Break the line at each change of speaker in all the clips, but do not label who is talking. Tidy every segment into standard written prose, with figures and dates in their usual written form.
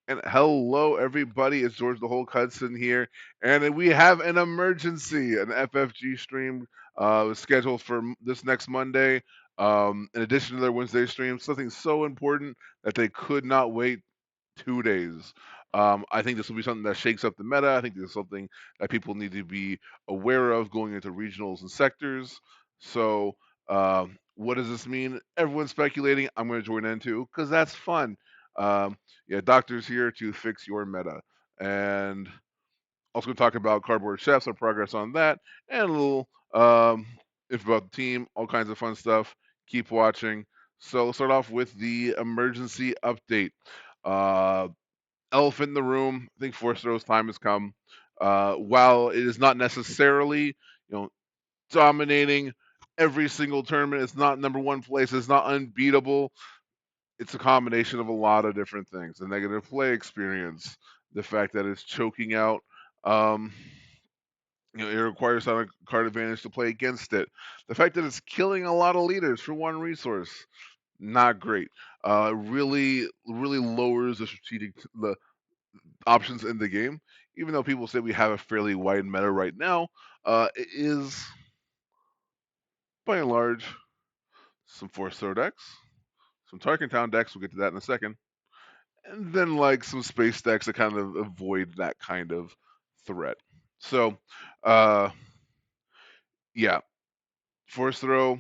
And hello, everybody. It's George the Hulk Hudson here, and we have an emergency, an FFG stream scheduled for this next Monday. In addition to their Wednesday stream, something so important that they could not wait 2 days. I think this will be something that shakes up the meta. I think this is something that people need to be aware of going into regionals and sectors. So, what does this mean? Everyone's speculating. I'm going to join in too because that's fun. Um, yeah, doctor's here to fix your meta, and also going to talk about cardboard chefs, our progress on that, and a little if about the team, all kinds of fun stuff. Keep watching. So let's start off with the emergency update. Uh, Elephant in the room. I think Force Throw's time has come. While it is not necessarily, dominating every single tournament, it's not number one place. It's not unbeatable. It's a combination of a lot of different things. The negative play experience, the fact that it's choking out. Um, it requires a card advantage to play against it. The fact that it's killing a lot of leaders for one resource, not great. Really lowers the options in the game. Even though people say we have a fairly wide meta right now, it is by and large some Force Throw decks, some Tarkin Town decks. We'll get to that in a second, and then like some space decks that kind of avoid that kind of threat. So, uh, yeah, Force Throw.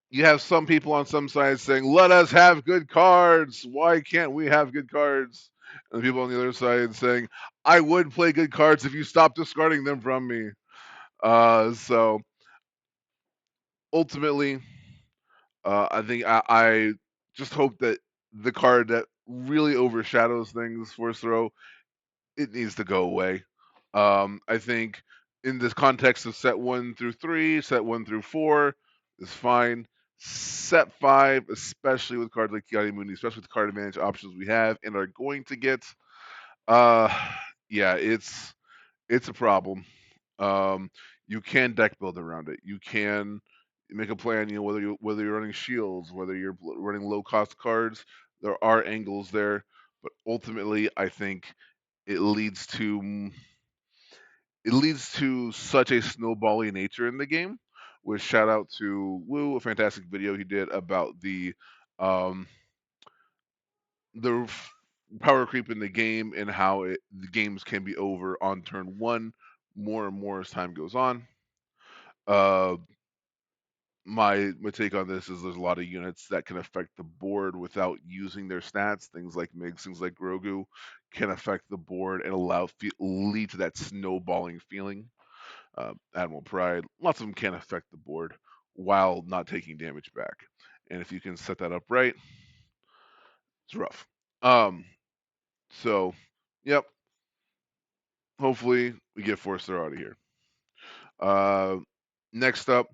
You have some people on some sides saying, "Let us have good cards. Why can't we have good cards?" And the people on the other side saying, "I would play good cards if you stopped discarding them from me." So ultimately, I think I just hope that the card that really overshadows things, Force Throw, it needs to go away. I think in this context of set 1 through 3, set 1 through 4 is fine. Set 5, especially with cards like Kiadi Mooney, especially with the card advantage options we have and are going to get, uh, yeah, it's a problem. Um, you can deck build around it. You can make a plan. Whether you're running shields, whether you're running low cost cards, there are angles there. But ultimately, I think it leads to it leads to such a snowballing nature in the game. With shout out to Woo, a fantastic video he did about um, the power creep in the game and how the games can be over on turn one more and more as time goes on. Uh, my take on this is there's a lot of units that can affect the board without using their stats. Things like Migs, things like Grogu can affect the board and lead to that snowballing feeling. Admiral Pride, lots of them can affect the board while not taking damage back. And if you can set that up right, it's rough. Um, so, yep. Hopefully, we get Forster out of here. Uh, Next up,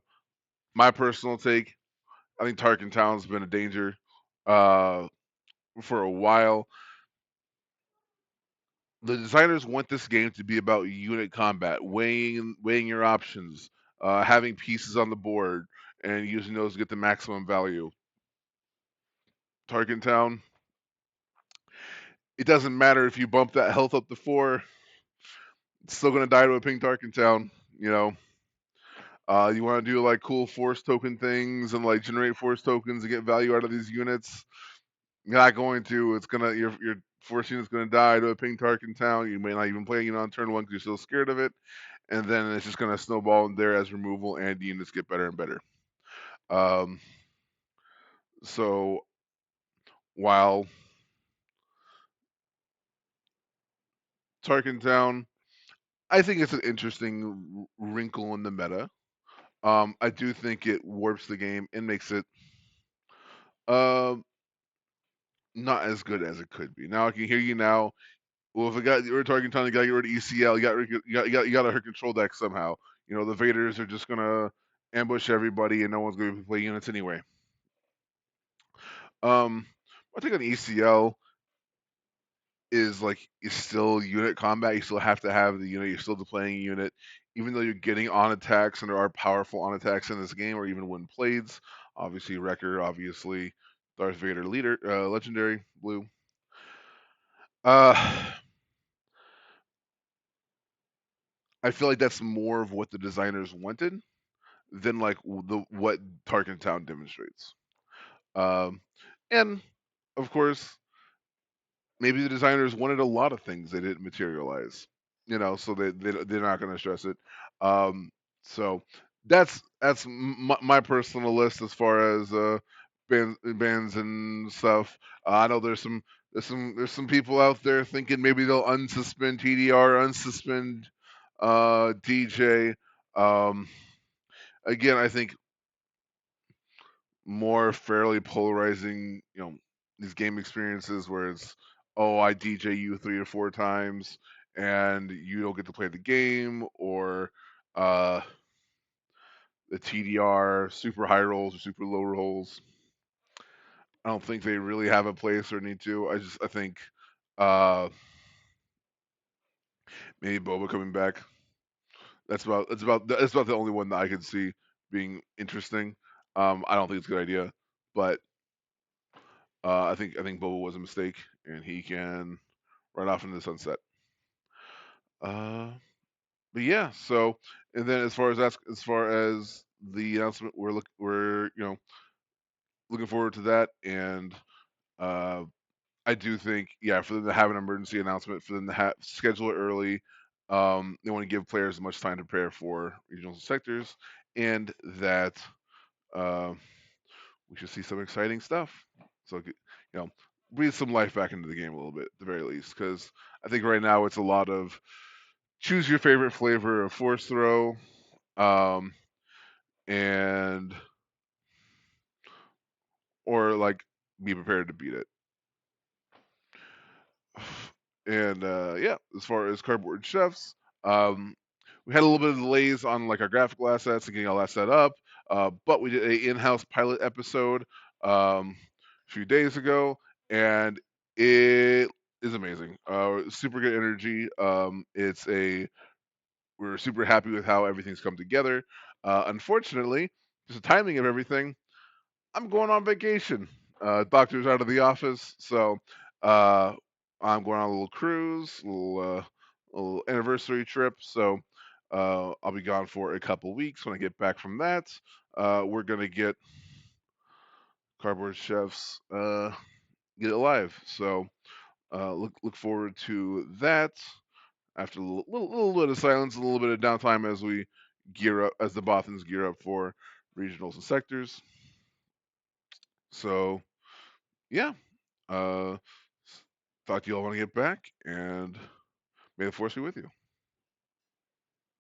my personal take. I think Tarkin Town's been a danger uh, for a while. The designers want this game to be about unit combat, weighing your options, having pieces on the board, and using those to get the maximum value. Tarkin Town, it doesn't matter if you bump that health up to 4, it's still gonna die to a pink Tarkin Town. You know, you want to do like cool force token things and like generate force tokens and get value out of these units. You're not going to. It's gonna your force unit's gonna die to a pink Tarkin Town. You may not even play it on turn one because you're still scared of it, and then it's just gonna snowball in there as removal, and the units get better and better. Um, so while Tarkin Town, I think it's an interesting wrinkle in the meta. I do think it warps the game and makes it um not as good as it could be. Now I can hear you now. Well, if it got you're targeting time, you got to get rid of ECL. You got to hurt control deck somehow. The Vaders are just gonna ambush everybody, and no one's going to play units anyway. Um, I think on ECL is still unit combat. You still have to have the unit. You're still deploying a unit, even though you're getting on attacks, and there are powerful on attacks in this game, or even when blades. Obviously, Wrecker. Obviously, Darth Vader, leader, legendary blue. Uh, I feel like that's more of what the designers wanted than like the what Tarkin Town demonstrates. Um, and of course, maybe the designers wanted a lot of things they didn't materialize. So they're not going to stress it. Um, so that's my personal list as far as bands and stuff. I know there's some people out there thinking maybe they'll unsuspend TDR, unsuspend DJ. Um, Again, I think more fairly polarizing, these game experiences where it's, oh, I DJ you 3 or 4 times and you don't get to play the game, or uh, the TDR super high rolls or super low rolls. I don't think they really have a place or need to. I think uh, maybe Boba coming back. That's about the only one that I could see being interesting. I don't think it's a good idea, but I think Boba was a mistake, and he can run off into the sunset. Uh, but yeah, so and then as far as the announcement, we're looking forward to that, and uh, I do think, yeah, for them to have an emergency announcement, for them to schedule it early. They want to give players as much time to prepare for regionals and sectors, and that uh, we should see some exciting stuff. So, breathe some life back into the game a little bit, at the very least, because I think right now it's a lot of choose your favorite flavor of force throw, um, and or like be prepared to beat it. And yeah, as far as cardboard chefs, um, we had a little bit of delays on like our graphical assets and getting all that set up, but we did a in-house pilot episode a few days ago, and it is amazing. Super good energy. We're super happy with how everything's come together. Unfortunately, just the timing of everything, I'm going on vacation. Doctor's out of the office, so uh, I'm going on a little cruise, little anniversary trip. So I'll be gone for a couple weeks. When I get back from that, we're gonna get Cardboard Chefs get it live. So look forward to that. After a little bit of silence, a little bit of downtime as we gear up, as the Bothans gear up for regionals and sectors. So yeah, uh, thought you all want to get back, and may the force be with you.